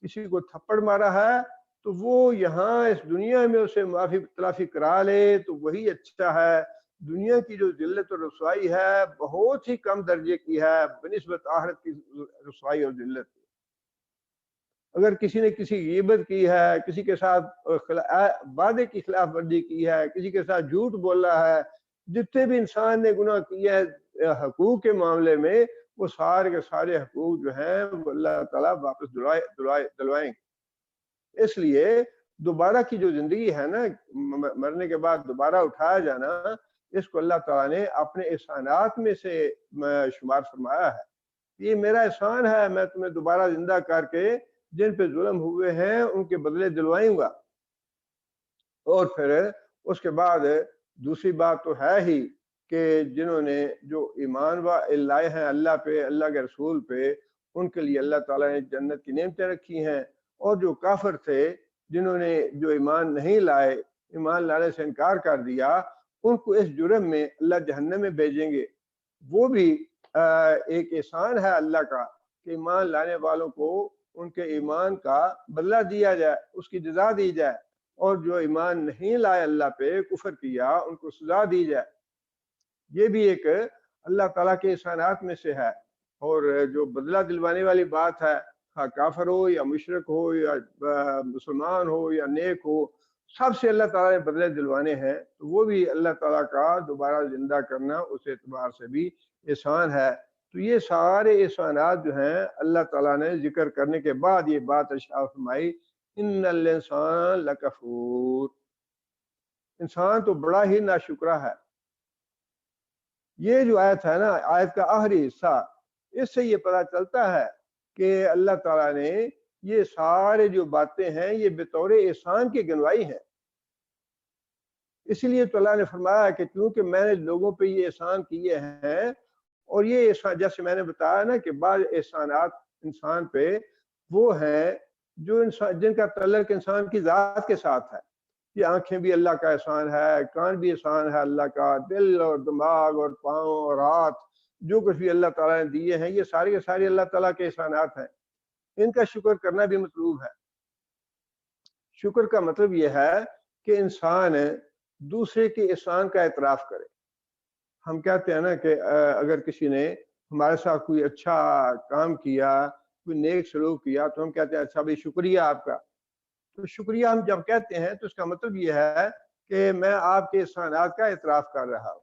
Speaker 2: کسی کو تھپڑ مارا ہے تو وہ یہاں اس دنیا میں اسے معافی تلافی کرا لے تو وہی اچھا ہے۔ دنیا کی جو ذلت اور رسوائی ہے بہت ہی کم درجے کی ہے بنسبت آخرت کی رسوائی اور ذلت۔ اگر کسی نے کسی غیبت کی ہے، کسی کے ساتھ وعدے کی خلاف ورزی کی ہے، کسی کے ساتھ جھوٹ بولا ہے، جتنے بھی انسان نے گناہ کیا ہے حقوق کے معاملے میں، وہ سارے کے سارے حقوق جو ہیں وہ اللہ تعالیٰ واپس دلوائیں گے۔ اس لیے دوبارہ کی جو زندگی ہے نا، مرنے کے بعد دوبارہ اٹھایا جانا، اس کو اللہ تعالیٰ نے اپنے احسانات میں سے شمار فرمایا ہے۔ یہ میرا احسان ہے، میں تمہیں دوبارہ زندہ کر کے جن پہ ظلم ہوئے ہیں ان کے بدلے دلوائیں گا۔ اور پھر اس کے بعد دوسری بات تو ہے ہی کہ جنہوں نے جو ایمان لائے ہیں اللہ پہ، اللہ کے رسول پہ، ان کے لیے اللہ تعالیٰ نے جنت کی نعمتیں رکھی ہیں۔ اور جو کافر تھے، جنہوں نے جو ایمان نہیں لائے، ایمان لانے سے انکار کر دیا، ان کو اس جرم میں اللہ جہنم میں بھیجیں گے۔ وہ بھی ایک احسان ہے اللہ کا کہ ایمان لانے والوں کو ان کے ایمان کا بدلہ دیا جائے، اس کی جزا دی جائے، اور جو ایمان نہیں لائے اللہ پہ، کفر کیا، ان کو سزا دی جائے۔ یہ بھی ایک اللہ تعالیٰ کے احسانات میں سے ہے۔ اور جو بدلہ دلوانے والی بات ہے، کافر ہو یا مشرک ہو یا مسلمان ہو یا نیک ہو، سب سے اللہ تعالیٰ نے بدلے دلوانے ہیں، تو وہ بھی اللہ تعالیٰ کا دوبارہ زندہ کرنا اس اعتبار سے بھی احسان ہے۔ تو یہ سارے احسانات جو ہیں اللہ تعالیٰ نے ذکر کرنے کے بعد یہ بات ارشاد فرمائی، ان الانسان لکفور، انسان تو بڑا ہی ناشکرا ہے۔ یہ جو آیت ہے نا، آیت کا آخری حصہ، اس سے یہ پتہ چلتا ہے کہ اللہ تعالیٰ نے یہ سارے جو باتیں ہیں یہ بطور احسان کی گنوائی ہیں۔ اس لیے تو اللہ نے فرمایا کہ کیونکہ میں نے لوگوں پہ یہ احسان کیے ہیں، اور یہ احسان جیسے میں نے بتایا نا کہ بعض احسانات انسان پہ وہ ہیں جو جن کا تعلق انسان کی ذات کے ساتھ ہے۔ یہ آنکھیں بھی اللہ کا احسان ہے، کان بھی احسان ہے اللہ کا، دل اور دماغ اور پاؤں اور ہاتھ، جو کچھ بھی اللہ تعالیٰ نے دیے ہیں یہ سارے کے سارے اللہ تعالیٰ کے احسانات ہیں۔ ان کا شکر کرنا بھی مطلوب ہے۔ شکر کا مطلب یہ ہے کہ انسان دوسرے کے احسان کا اعتراف کرے۔ ہم کہتے ہیں نا کہ اگر کسی نے ہمارے ساتھ کوئی اچھا کام کیا، کوئی نیک سلوک کیا، تو ہم کہتے ہیں اچھا بھائی شکریہ آپ کا۔ تو شکریہ ہم جب کہتے ہیں تو اس کا مطلب یہ ہے کہ میں آپ کے احسانات کا اعتراف کر رہا ہوں۔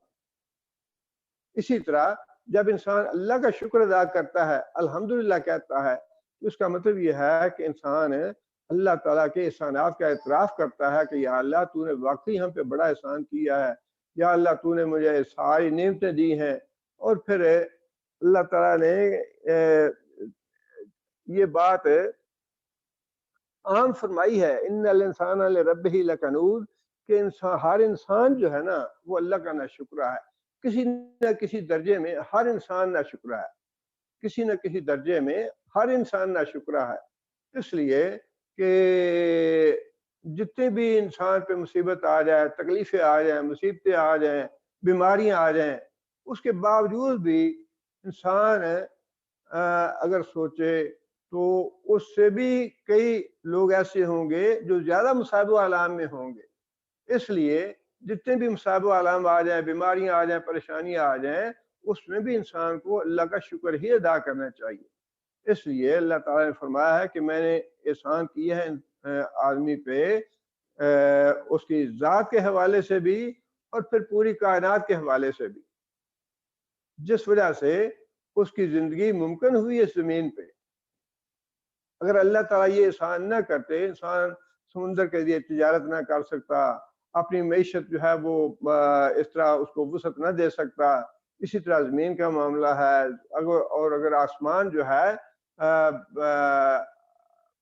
Speaker 2: اسی طرح جب انسان اللہ کا شکر ادا کرتا ہے، الحمدللہ کہتا ہے، تو اس کا مطلب یہ ہے کہ انسان اللہ تعالیٰ کے احسانات کا اعتراف کرتا ہے کہ یا اللہ تو نے واقعی ہم پہ بڑا احسان کیا ہے، یا اللہ تو نے مجھے ساری نعمتیں دی ہیں۔ اور پھر اللہ تعالیٰ نے یہ بات عام فرمائی ہے، ان الانسان لربہ لکنود، کہ ہر انسان جو ہے نا وہ اللہ کا ناشکرا ہے۔ کسی نہ کسی درجے میں ہر انسان ناشکرا ہے، کسی نہ کسی درجے میں ہر انسان ناشکرا ہے۔ اس لیے کہ جتنے بھی انسان پہ مصیبت آ جائے، تکلیفیں آ جائیں، مصیبتیں آ جائیں، بیماریاں آ جائیں، اس کے باوجود بھی انسان اگر سوچے تو اس سے بھی کئی لوگ ایسے ہوں گے جو زیادہ مصائب و آلام میں ہوں گے، اس لیے جتنے بھی مصائب و آلام آ جائیں، بیماریاں آ جائیں، پریشانیاں آ جائیں، اس میں بھی انسان کو اللہ کا شکر ہی ادا کرنا چاہیے۔ اس لیے اللہ تعالیٰ نے فرمایا ہے کہ میں نے احسان کیا ہے آدمی پہ، اس کی ذات کے حوالے سے بھی اور پھر پوری کائنات کے حوالے سے بھی، جس وجہ سے اس کی زندگی ممکن ہوئی اس زمین پہ۔ اگر اللہ تعالیٰ یہ احسان نہ کرتے، انسان سمندر کے لیے تجارت نہ کر سکتا، اپنی معیشت جو ہے وہ اس طرح اس کو وسعت نہ دے سکتا۔ اسی طرح زمین کا معاملہ ہے، اگر آسمان جو ہے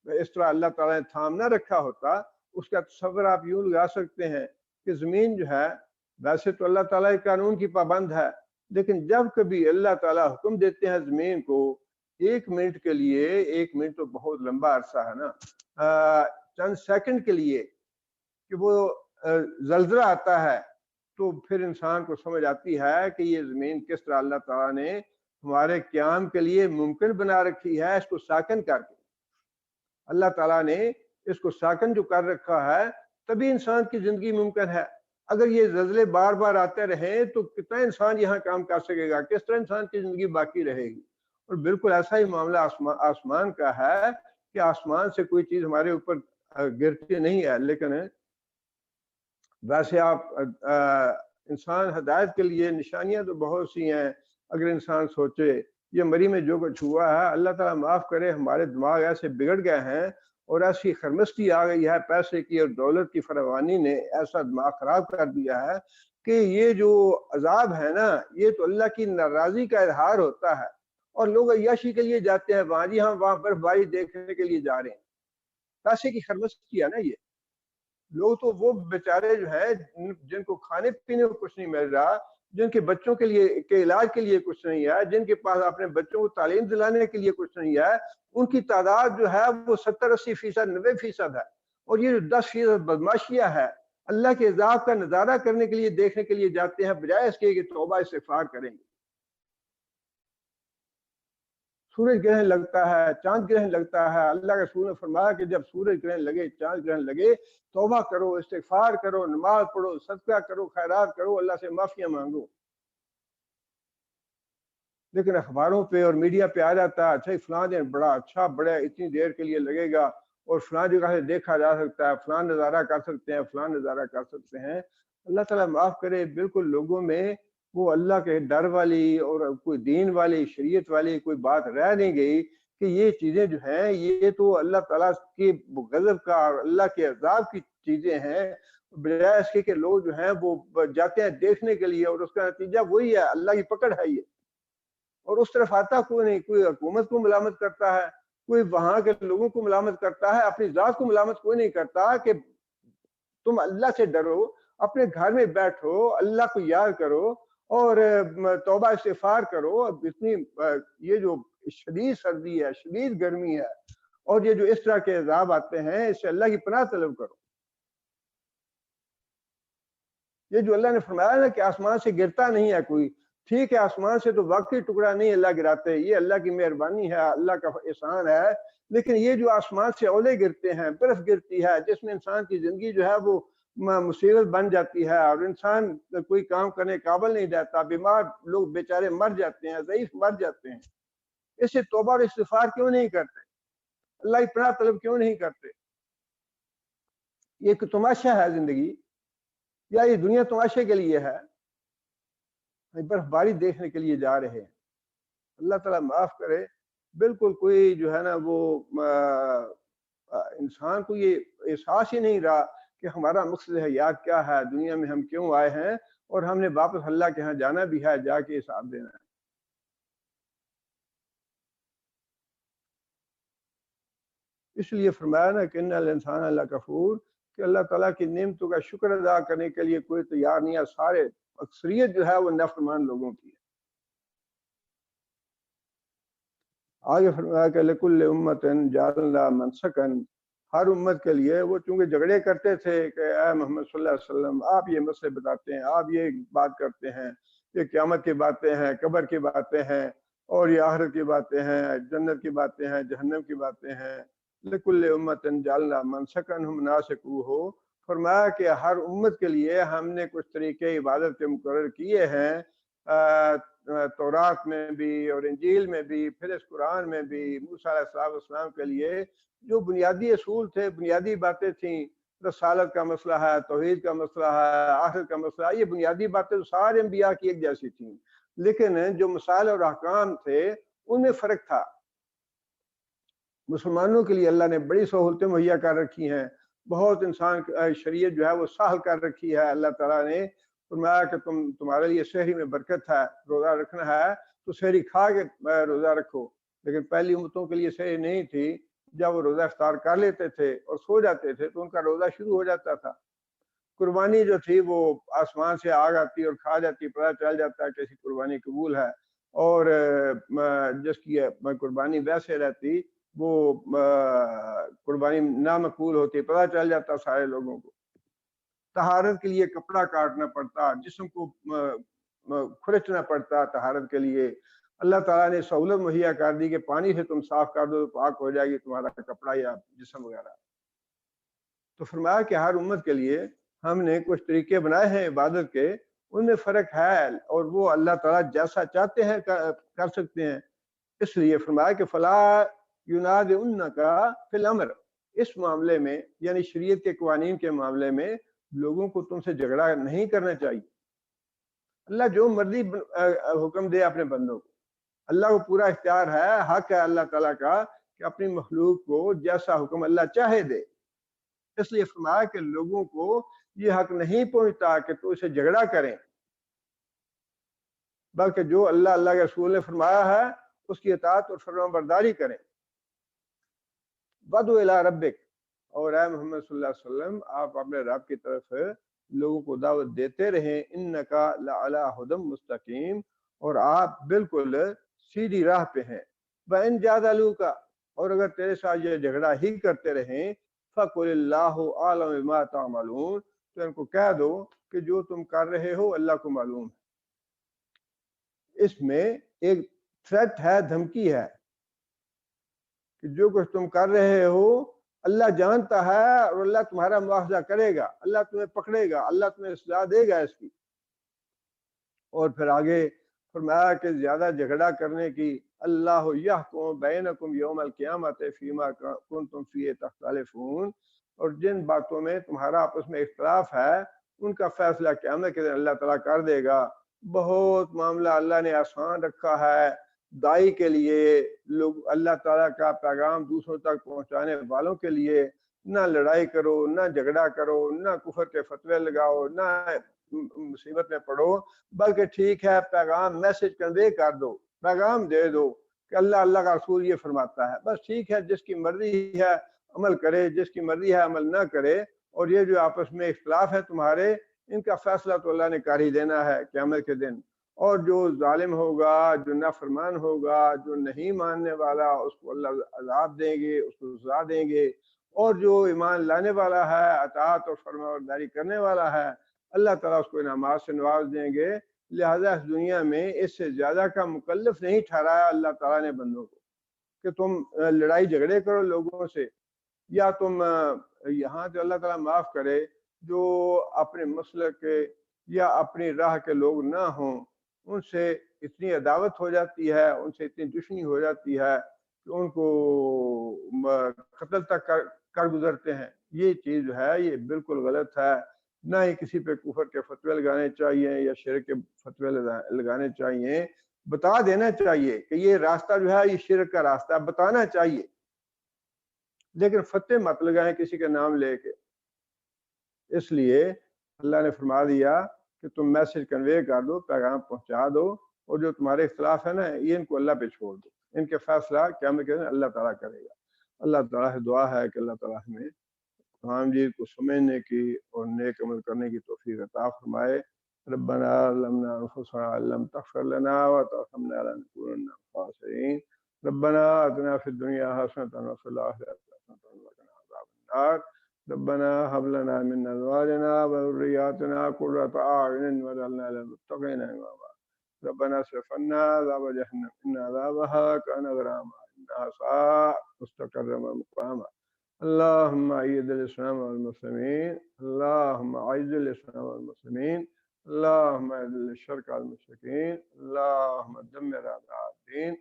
Speaker 2: اس طرح اللہ تعالیٰ نے تھام نہ رکھا ہوتا، اس کا تصور آپ یوں لگا سکتے ہیں کہ زمین جو ہے ویسے تو اللہ تعالیٰ کے قانون کی پابند ہے، لیکن جب کبھی اللہ تعالیٰ حکم دیتے ہیں زمین کو 1 منٹ کے لیے، 1 منٹ تو بہت لمبا عرصہ ہے نا، چند سیکنڈ کے لیے کہ وہ زلزلہ آتا ہے، تو پھر انسان کو سمجھ آتی ہے کہ یہ زمین کس طرح اللہ تعالیٰ نے ہمارے قیام کے لیے ممکن بنا رکھی ہے۔ اس کو ساکن کر کے اللہ تعالیٰ نے اس کو ساکن جو کر رکھا ہے، تبھی انسان کی زندگی ممکن ہے۔ اگر یہ زلزلے بار بار آتے رہیں تو کتنا انسان یہاں کام کر سکے گا، کس طرح انسان کی زندگی باقی رہے گی۔ اور بالکل ایسا ہی معاملہ آسمان کا ہے کہ آسمان سے کوئی چیز ہمارے اوپر گرتی نہیں ہے، لیکن ویسے آپ انسان ہدایت کے لیے نشانیاں تو بہت سی ہیں۔ اگر انسان سوچے یہ مری میں جو کچھ ہوا ہے، اللہ تعالیٰ معاف کرے، ہمارے دماغ ایسے بگڑ گئے ہیں اور ایسی خرمستی آ گئی ہے پیسے کی اور دولت کی فراوانی نے ایسا دماغ خراب کر دیا ہے کہ یہ جو عذاب ہے نا، یہ تو اللہ کی ناراضی کا اظہار ہوتا ہے، اور لوگ عیاشی کے لیے جاتے ہیں وہاں، جی ہاں وہاں برف باری دیکھنے کے لیے جا رہے ہیں۔ پیسے کی خرمستی ہے نا یہ۔ لوگ تو وہ بیچارے جو ہیں جن کو کھانے پینے کو کچھ نہیں مل رہا، جن کے بچوں کے لیے کے علاج کے لیے کچھ نہیں ہے، جن کے پاس اپنے بچوں کو تعلیم دلانے کے لیے کچھ نہیں ہے، ان کی تعداد جو ہے وہ 70-80%، 90% ہے۔ اور یہ جو 10% بدماشیاں ہے، اللہ کے عذاب کا نظارہ کرنے کے لیے، دیکھنے کے لیے جاتے ہیں، بجائے اس کے کہ توبہ استغفار کریں گے۔ سورج گرہن لگتا ہے، چاند گرہن لگتا ہے، اللہ کے رسول نے فرمایا کہ جب سورج گرہن لگے، چاند گرہن لگے، توبہ کرو، استغفار کرو، نماز پڑھو، صدقہ کرو، خیرات کرو، اللہ سے معافیاں مانگو۔ لیکن اخباروں پہ اور میڈیا پہ آ جاتا ہے، اچھا فلاں دن بڑا اچھا، بڑا اتنی دیر کے لیے لگے گا اور فلاں جگہ سے دیکھا جا سکتا ہے، فلاں نظارہ کر سکتے ہیں، فلاں نظارہ کر سکتے ہیں۔ اللہ تعالیٰ معاف کرے، بالکل لوگوں میں وہ اللہ کے ڈر والی اور کوئی دین والی، شریعت والی کوئی بات رہ نہیں گئی کہ یہ چیزیں جو ہیں یہ تو اللہ تعالیٰ کی غضب کا اور اللہ کے عذاب کی چیزیں ہیں، بجائے اس کے کہ لوگ جو ہیں وہ جاتے ہیں دیکھنے کے لیے اور اس کا نتیجہ وہی ہے، اللہ کی پکڑ ہے یہ۔ اور اس طرف آتا کوئی نہیں، کوئی حکومت کو ملامت کرتا ہے، کوئی وہاں کے لوگوں کو ملامت کرتا ہے، اپنی ذات کو ملامت کوئی نہیں کرتا کہ تم اللہ سے ڈرو، اپنے گھر میں بیٹھو، اللہ کو یاد کرو اور توبہ استغفار کرو۔ اتنی یہ جو شدید سردی ہے، شدید گرمی ہے، اور یہ جو اس طرح کے عذاب آتے ہیں، اس سے اللہ کی پناہ طلب کرو۔ یہ جو اللہ نے فرمایا نا کہ آسمان سے گرتا نہیں ہے کوئی، ٹھیک ہے آسمان سے تو واقعی ٹکڑا نہیں اللہ گراتے، یہ اللہ کی مہربانی ہے، اللہ کا احسان ہے، لیکن یہ جو آسمان سے اولے گرتے ہیں، برف گرتی ہے جس میں انسان کی زندگی جو ہے وہ مصیبت بن جاتی ہے اور انسان کوئی کام کرنے قابل نہیں رہتا، بیمار لوگ بیچارے مر جاتے ہیں، ضعیف مر جاتے ہیں، اس سے توبہ اور استغفار کیوں نہیں کرتے؟ اللہ کی پناہ طلب کیوں نہیں کرتے؟ یہ ایک تماشا ہے زندگی، یا یہ دنیا تماشے کے لیے ہے؟ برف باری دیکھنے کے لیے جا رہے ہیں۔ اللہ تعالیٰ معاف کرے، بالکل کوئی جو ہے نا وہ انسان کو یہ احساس ہی نہیں رہا کہ ہمارا مقصد حیات کیا ہے، دنیا میں ہم کیوں آئے ہیں، اور ہم نے واپس اللہ کے ہاں جانا بھی ہے، جا کے حساب دینا ہے۔ اس لیے فرمایا نا کہ ان الانسان لکفور، کہ اللہ تعالیٰ کی نعمتوں کا شکر ادا کرنے کے لیے کوئی تیار نہیں ہے، سارے اکثریت جو ہے وہ نافرمان لوگوں کی ہے۔ آگے فرمایا کہ لکل امت جعلنا منسکا، ہر امت کے لیے، وہ چونکہ جھگڑے کرتے تھے کہ اے محمد صلی اللہ علیہ وسلم آپ یہ مسئلے بتاتے ہیں، آپ یہ بات کرتے ہیں، یہ قیامت کی باتیں ہیں، قبر کی باتیں ہیں، اور یہ آخرت کی باتیں ہیں، جنت کی باتیں ہیں، جہنم کی باتیں ہیں۔ لکل امت جعلنا منسکا ہم ناسکوہ، فرمایا کہ ہر امت کے لیے ہم نے کچھ طریقے عبادت کے مقرر کیے ہیں، تورات میں بھی اور انجیل میں بھی، پھر اس قرآن میں بھی موسیٰ علیہ السلام کے لیے جو بنیادی اصول تھے، بنیادی باتیں تھیں، رسالت کا مسئلہ ہے، توحید کا مسئلہ ہے، آخرت کا مسئلہ ہے، یہ بنیادی باتیں سارے انبیاء کی ایک جیسی تھیں، لیکن جو مسائل اور احکام تھے ان میں فرق تھا۔ مسلمانوں کے لیے اللہ نے بڑی سہولتیں مہیا کر رکھی ہیں، بہت انسان شریعت جو ہے وہ سہل کر رکھی ہے۔ اللہ تعالیٰ نے فرمایا کہ تمہارے لیے سحری میں برکت ہے، روزہ رکھنا ہے تو سحری کھا کے روزہ رکھو، لیکن پہلی امتوں کے لیے سحری نہیں تھی۔ جب وہ روزہ افطار کر لیتے تھے اور سو جاتے تھے تو ان کا روزہ شروع ہو جاتا تھا۔ قربانی جو تھی وہ آسمان سے آگ آتی اور کھا جاتی، پتہ چل جاتا ہے کہ ایسی قربانی قبول ہے، اور جس کی قربانی ویسے رہتی وہ قربانی نامقبول ہوتی، پتہ چل جاتا سارے لوگوں کو۔ طہارت کے لیے کپڑا کاٹنا پڑتا، جسم کو کھرچنا پڑتا طہارت کے لیے۔ اللہ تعالیٰ نے سہولت مہیا کر دی کہ پانی سے تم صاف کر دو تو پاک ہو جائے گی تمہارا کپڑا یا جسم وغیرہ۔ تو فرمایا کہ ہر امت کے لیے ہم نے کچھ طریقے بنائے ہیں عبادت کے، ان میں فرق ہے، اور وہ اللہ تعالیٰ جیسا چاہتے ہیں کر سکتے ہیں۔ اس لیے فرمایا کہ فلا ینازعنک فی الامر، اس معاملے میں یعنی شریعت کے قوانین کے معاملے میں لوگوں کو تم سے جھگڑا نہیں کرنا چاہیے۔ اللہ جو مرضی حکم دے اپنے بندوں کو، اللہ کو پورا اختیار ہے، حق ہے اللہ تعالیٰ کا کہ اپنی مخلوق کو جیسا حکم اللہ چاہے دے۔ اس لیے فرمایا کہ لوگوں کو یہ حق نہیں پہنچتا کہ تو اسے جھگڑا کریں، بلکہ جو اللہ کے رسول نے فرمایا ہے اس کی اطاعت اور فرمان برداری کریں۔ وَادْعُ إِلَىٰ رَبِّكَ، اور اے محمد صلی اللہ علیہ وسلم آپ اپنے رب کی طرف لوگوں کو دعوت دیتے رہیں، إِنَّكَ لَعَلَىٰ هُدًى مُسْتَقِيمٍ، اور آپ بالکل سیدھی راہ پہ ہیں۔ وَإِن جَادَلُوكَ، اور اگر تیرے ساتھ یہ جھگڑا ہی کرتے رہیں، فَقُلِ اللَّهُ أَعْلَمُ بِمَا تَعْمَلُونَ، تو ان کو کہہ دو کہ جو تم کر رہے ہو اللہ کو معلوم ہے۔ اس میں ایک تھریٹ ہے، دھمکی ہے کہ جو کچھ تم کر رہے ہو اللہ جانتا ہے، اور اللہ تمہارا مواخذہ کرے گا، اللہ تمہیں پکڑے گا، اللہ تمہیں سزا دے گا اس کی۔ اور پھر آگے فرمایا کہ زیادہ جھگڑا کرنے کی، اللہ یحکم بینکم یوم القیامت فیما کنتم فیہ تختلفون، اور جن باتوں میں تمہارا آپس میں اختلاف ہے ان کا فیصلہ قیامت کے دن اللہ تعالیٰ کر دے گا۔ بہت معاملہ اللہ نے آسان رکھا ہے دائی کے لیے، لوگ اللہ تعالیٰ کا پیغام دوسروں تک پہنچانے والوں کے لیے۔ نہ لڑائی کرو، نہ جھگڑا کرو، نہ کفر کے فتوے لگاؤ، نہ مصیبت میں پڑو، بلکہ ٹھیک ہے پیغام میسج کنوے کر دو، پیغام دے دو کہ اللہ کا رسول یہ فرماتا ہے، بس ٹھیک ہے، جس کی مرضی ہے عمل کرے، جس کی مرضی ہے عمل نہ کرے، اور یہ جو آپس میں اختلاف ہے تمہارے ان کا فیصلہ تو اللہ نے کر ہی دینا ہے قیامت کے دن۔ اور جو ظالم ہوگا، جو نافرمان ہوگا، جو نہیں ماننے والا، اس کو اللہ عذاب دیں گے، اس کو سزا دیں گے، اور جو ایمان لانے والا ہے، اطاعت اور فرمانبرداری کرنے والا ہے، اللہ تعالیٰ اس کو انعامات سے نواز دیں گے۔ لہذا اس دنیا میں اس سے زیادہ کا مکلف نہیں ٹھہرایا اللہ تعالیٰ نے بندوں کو کہ تم لڑائی جھگڑے کرو لوگوں سے، یا تم یہاں تو اللہ تعالیٰ معاف کرے جو اپنے مسلک کے یا اپنی راہ کے لوگ نہ ہوں، ان سے اتنی عداوت ہو جاتی ہے، ان سے اتنی دشمنی ہو جاتی ہے کہ ان کو قتل تک کر گزرتے ہیں۔ یہ چیز جو ہے یہ بالکل غلط ہے۔ نہ ہی کسی پہ کفر کے فتوے لگانے چاہیے یا شرک کے فتوے لگانے چاہیے، بتا دینا چاہیے کہ یہ راستہ جو ہے یہ شرک کا راستہ ہے، بتانا چاہیے، لیکن فتوے مت لگائیں کسی کا نام لے کے۔ اس لیے اللہ نے فرما دیا کہ تم میسج کنوے کر دو، پیغام پہنچا دو، اور جو تمہارے اختلاف ہے نا یہ ان کو اللہ پہ چھوڑ دو، ان کے فیصلہ قیامت کے دن اللہ تعالیٰ کرے گا۔ اللہ تعالیٰ سے دعا ہے کہ اللہ تعالیٰ ہمیں قرآن مجید کو سمجھنے کی اور نیک عمل کرنے کی توفیق عطا فرمائے۔ ربنا ظلمنا انفسنا ان لم تغفر لنا وترحمنا لنكونن من الخاسرين۔ ربنا آتنا في الدنيا حسنة وفي الآخرة حسنة وقنا عذاب النار۔ ربنا هب لنا من أزواجنا وذرياتنا قرة أعين واجعلنا للمتقين إماما۔ ربنا اصرف عنا عذاب جهنم إن عذابها كان غراما إنها ساءت مستقرا ومقاما۔ اللهم أيد الإسلام والمسلمين، اللهم أعز الإسلام والمسلمين، اللهم أذل الشرك والمشركين، اللهم دمر أعداء الدين،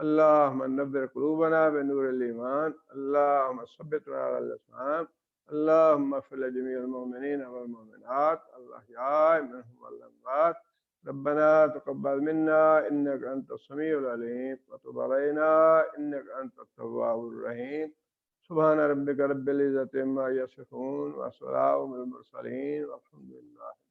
Speaker 2: اللهم نبر قلوبنا بنور الإيمان، اللهم ثبتنا على الإسلام، اللهم اغفر لجميع المؤمنين والمؤمنات الأحياء منهم والأموات. ربنا تقبل منا إنك أنت السميع العليم، وتب علينا إنك أنت التواب الرحيم. سبحان ربك رب العزة عما يصفون، وسلام على المرسلين، والحمد لله.